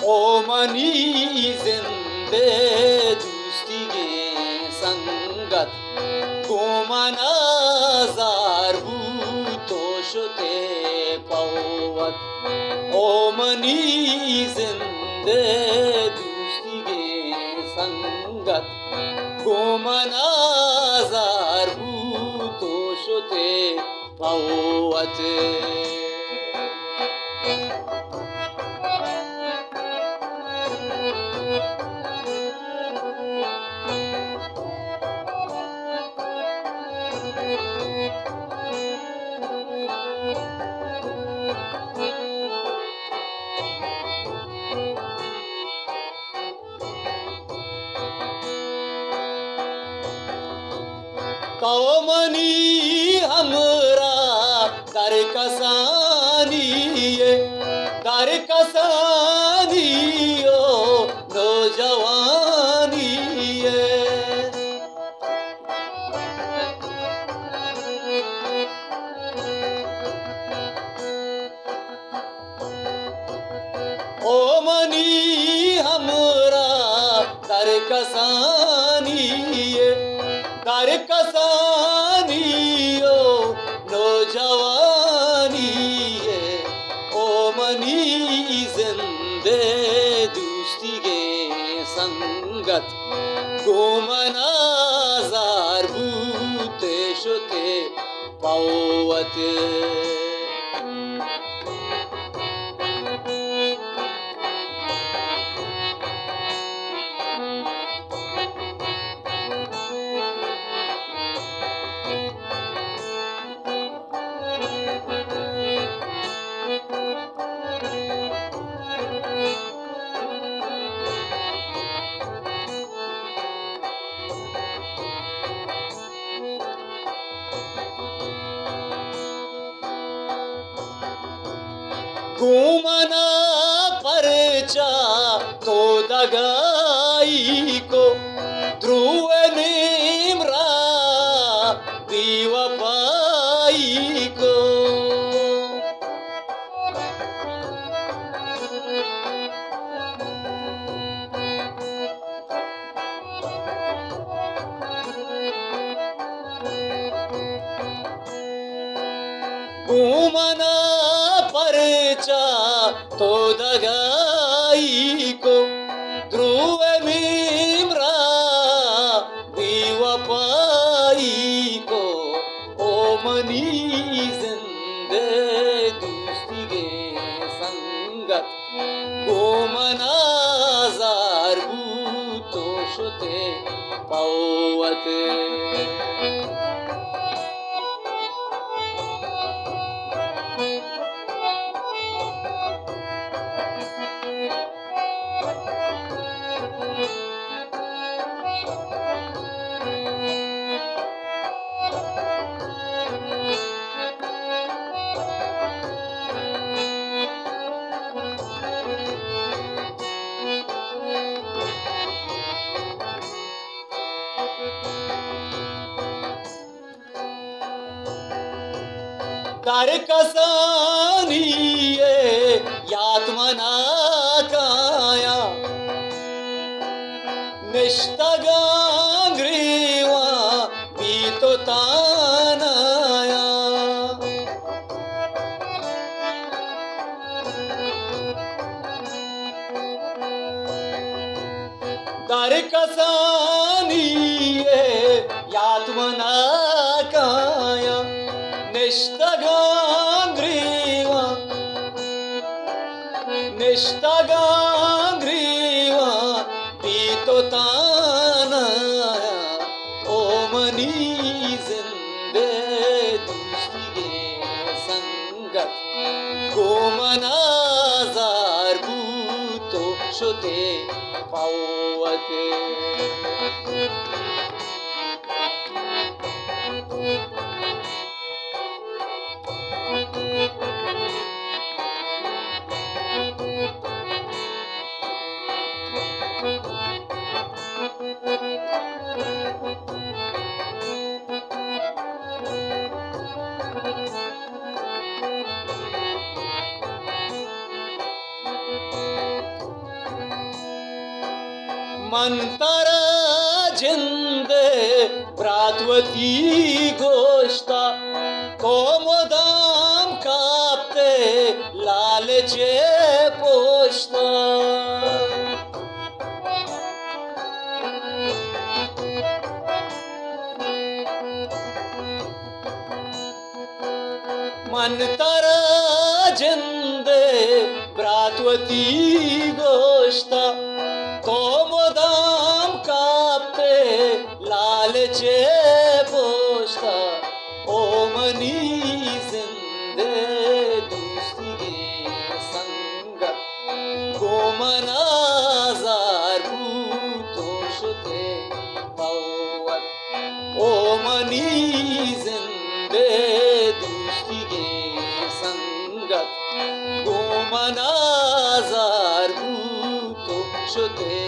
ओ money जिंदे दोस्तीगे संगत Gomna jar तो शुते पवत ओ मनी जिंदे दोस्तीगे संगत गोमना जार तो शुते पवत कौमनी हमरा दर कसानी ओ नौजवानी ओ मनी हमरा दर कसानी ओ नौजवानी ओ मनी जिंदे दोस्तीगे संगत गोमना जार बूते शुते पवत घूमना परचा तो दगाई को ध्रुव निम्रा दीवपाई को घूमना परचा तो दगाई को ध्रुव निम्रा दीवपाई को ओ मनी जिंदे दोस्तीगे संगत गोमना जार तो शुते पवत दर कसानी यात्मना काया निष्ठगांग्रीवा बीतो तानाया दर कसानी यात्मना काया निष्ठगांग्रीवा बीतो तानाया ओ मनी जिंदे दोस्तीगे संगत गोमना जार बूतो शुते पवत मंतरा जिंदे प्रातवती गोष्टा को मुदाम कापते लालचे पोषता मंतरा जिंदे प्रातवती गोष्टा को मुदाम कापते लालचे पोषता ओ मनी जिंदे दोस्ती संगत गोमनाजार भूतोषते भवत ओ मनी जिंदे दोस्ती संगत गोमनाजार भूतोषते